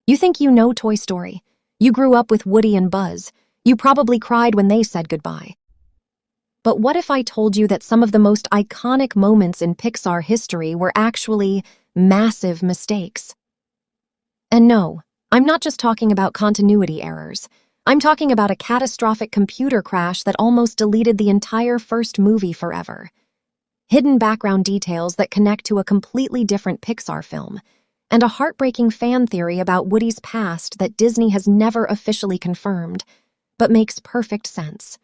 You think you know Toy Story. You grew up with Woody and Buzz. You probably cried when they said goodbye. But what if I told you that some of the most iconic moments in Pixar history were actually massive mistakes? And no, I'm not just talking about continuity errors. I'm talking about a catastrophic computer crash that almost deleted the entire first movie forever. Hidden background details that connect to a completely different Pixar film, and a heartbreaking fan theory about Woody's past that Disney has never officially confirmed, but makes perfect sense.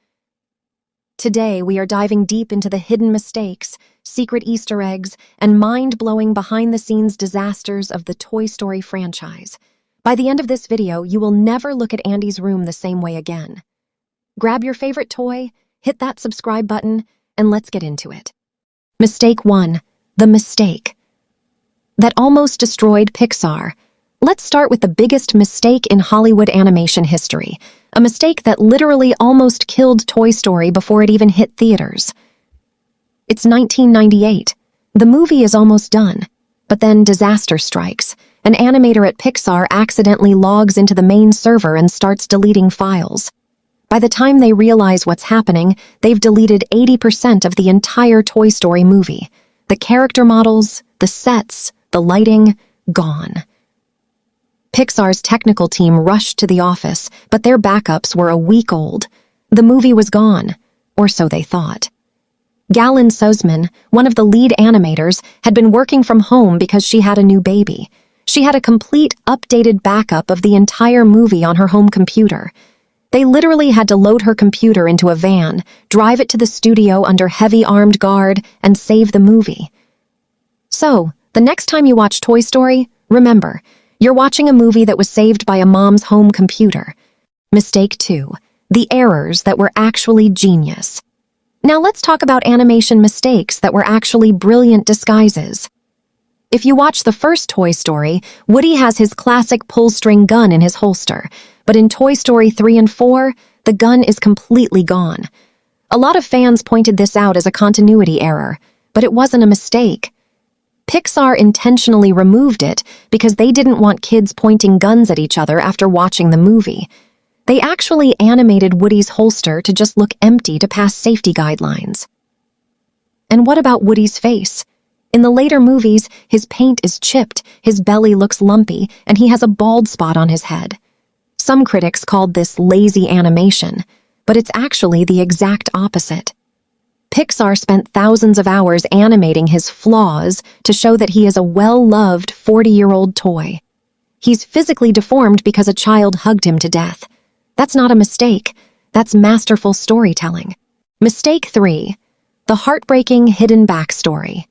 Today, we are diving deep into the hidden mistakes, secret Easter eggs, and mind-blowing behind-the-scenes disasters of the Toy Story franchise. By the end of this video, you will never look at Andy's room the same way again. Grab your favorite toy, hit that subscribe button, and let's get into it. Mistake 1. The mistake that almost destroyed Pixar. Let's start with the biggest mistake in Hollywood animation history, a mistake that literally almost killed Toy Story before it even hit theaters. It's 1998. The movie is almost done, but then disaster strikes. An animator at Pixar accidentally logs into the main server and starts deleting files. By the time they realize what's happening, they've deleted 80% of the entire Toy Story movie. The character models, the sets, the lighting, gone. Pixar's technical team rushed to the office, but their backups were a week old. The movie was gone, or so they thought. Galen Sussman, one of the lead animators, had been working from home because she had a new baby. She had a complete, updated backup of the entire movie on her home computer. They literally had to load her computer into a van, drive it to the studio under heavy armed guard, and save the movie. So, the next time you watch Toy Story, remember, you're watching a movie that was saved by a mom's home computer. Mistake 2. The errors that were actually genius. Now let's talk about animation mistakes that were actually brilliant disguises. If you watch the first Toy Story, Woody has his classic pull-string gun in his holster, but in Toy Story 3 and 4, the gun is completely gone. A lot of fans pointed this out as a continuity error, but it wasn't a mistake. Pixar intentionally removed it because they didn't want kids pointing guns at each other after watching the movie. They actually animated Woody's holster to just look empty to pass safety guidelines. And what about Woody's face? In the later movies, his paint is chipped, his belly looks lumpy, and he has a bald spot on his head. Some critics called this lazy animation, but it's actually the exact opposite. Pixar spent thousands of hours animating his flaws to show that he is a well-loved 40-year-old toy. He's physically deformed because a child hugged him to death. That's not a mistake. That's masterful storytelling. Mistake 3. The heartbreaking hidden backstory.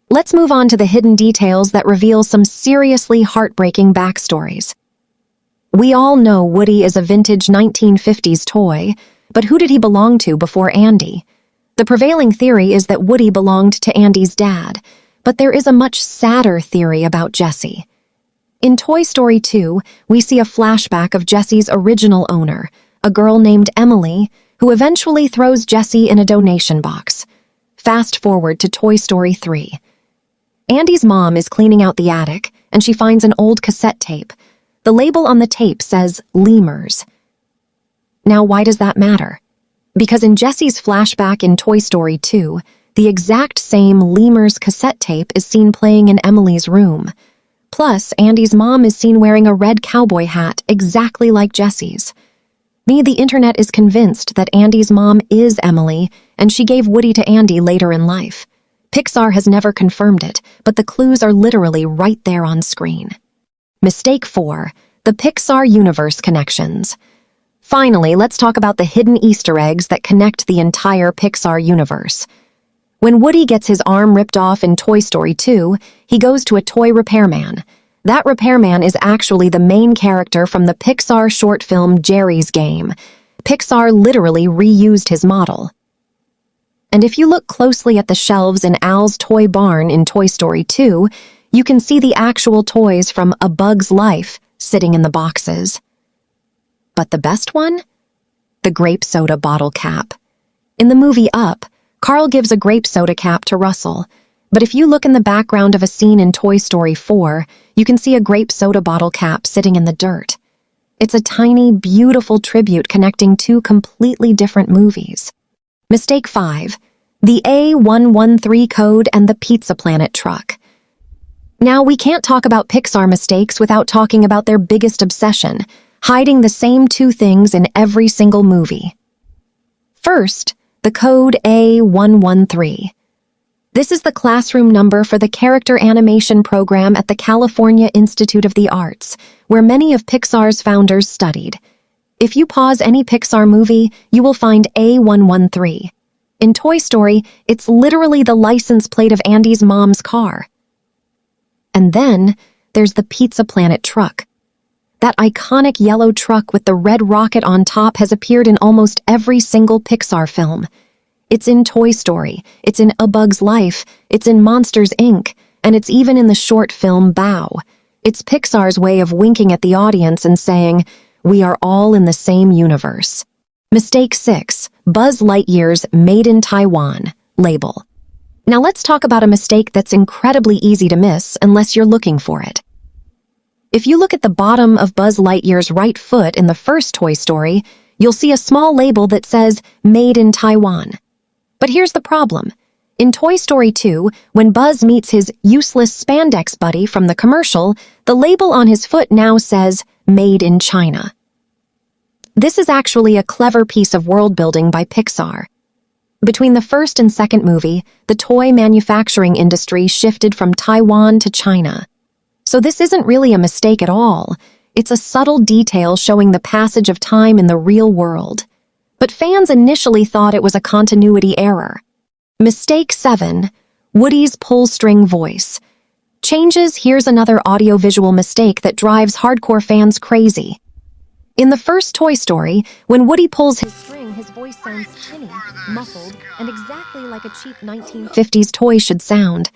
Let's move on to the hidden details that reveal some seriously heartbreaking backstories. We all know Woody is a vintage 1950s toy, but who did he belong to before Andy? The prevailing theory is that Woody belonged to Andy's dad, but there is a much sadder theory about Jessie. In Toy Story 2, we see a flashback of Jessie's original owner, a girl named Emily, who eventually throws Jessie in a donation box. Fast forward to Toy Story 3. Andy's mom is cleaning out the attic, and she finds an old cassette tape. The label on the tape says Lemurs. Now, why does that matter? Because in Jessie's flashback in Toy Story 2, the exact same Lemurs cassette tape is seen playing in Emily's room. Plus, Andy's mom is seen wearing a red cowboy hat exactly like Jessie's. The internet is convinced that Andy's mom is Emily, and she gave Woody to Andy later in life. Pixar has never confirmed it, but the clues are literally right there on screen. Mistake 4. The Pixar universe connections. Finally, let's talk about the hidden Easter eggs that connect the entire Pixar universe. When Woody gets his arm ripped off in Toy Story 2, he goes to a toy repairman. That repairman is actually the main character from the Pixar short film Jerry's Game. Pixar literally reused his model. And if you look closely at the shelves in Al's toy barn in Toy Story 2, you can see the actual toys from A Bug's Life sitting in the boxes. But the best one? The grape soda bottle cap. In the movie Up, Carl gives a grape soda cap to Russell, but if you look in the background of a scene in Toy Story 4, you can see a grape soda bottle cap sitting in the dirt. It's a tiny, beautiful tribute connecting two completely different movies. Mistake 5. The A113 code and the Pizza Planet truck. Now, we can't talk about Pixar mistakes without talking about their biggest obsession, hiding the same two things in every single movie. First, the code A113. This is the classroom number for the character animation program at the California Institute of the Arts, where many of Pixar's founders studied. If you pause any Pixar movie, you will find A113. In Toy Story, it's literally the license plate of Andy's mom's car. And then, there's the Pizza Planet truck. That iconic yellow truck with the red rocket on top has appeared in almost every single Pixar film. It's in Toy Story, it's in A Bug's Life, it's in Monsters, Inc., and it's even in the short film Bao. It's Pixar's way of winking at the audience and saying, "We are all in the same universe." Mistake 6. Buzz Lightyear's Made in Taiwan label. Now let's talk about a mistake that's incredibly easy to miss unless you're looking for it. If you look at the bottom of Buzz Lightyear's right foot in the first Toy Story, you'll see a small label that says Made in Taiwan. But here's the problem. In Toy Story 2, when Buzz meets his useless spandex buddy from the commercial, the label on his foot now says Made in China. This is actually a clever piece of world building by Pixar. Between the first and second movie, the toy manufacturing industry shifted from Taiwan to China. So this isn't really a mistake at all. It's a subtle detail showing the passage of time in the real world. But fans initially thought it was a continuity error. Mistake 7. Woody's pull-string voice. Changes. Here's another audiovisual mistake that drives hardcore fans crazy. In the first Toy Story, when Woody pulls his string, his voice sounds tinny, muffled, and exactly like a cheap 1950s toy should sound.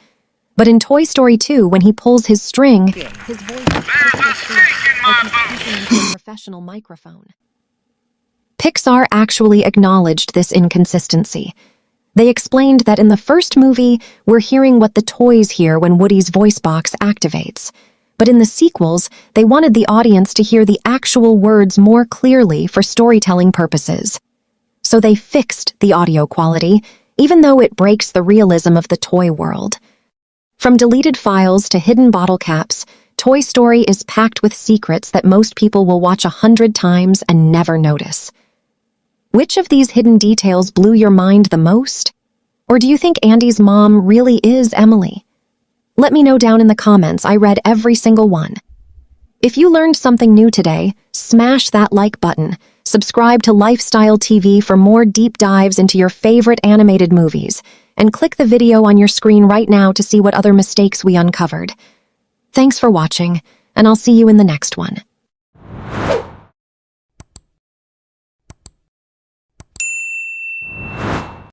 But in Toy Story 2, when he pulls his string, his voice is crystal clear, like he's speaking into a professional microphone. Pixar actually acknowledged this inconsistency. They explained that in the first movie, we're hearing what the toys hear when Woody's voice box activates. But in the sequels, they wanted the audience to hear the actual words more clearly for storytelling purposes. So they fixed the audio quality, even though it breaks the realism of the toy world. From deleted files to hidden bottle caps, Toy Story is packed with secrets that most people will watch 100 times and never notice. Which of these hidden details blew your mind the most? Or do you think Andy's mom really is Emily? Let me know down in the comments. I read every single one. If you learned something new today, smash that like button. Subscribe to Lifestyle TV for more deep dives into your favorite animated movies, and click the video on your screen right now to see what other mistakes we uncovered. Thanks for watching, and I'll see you in the next one.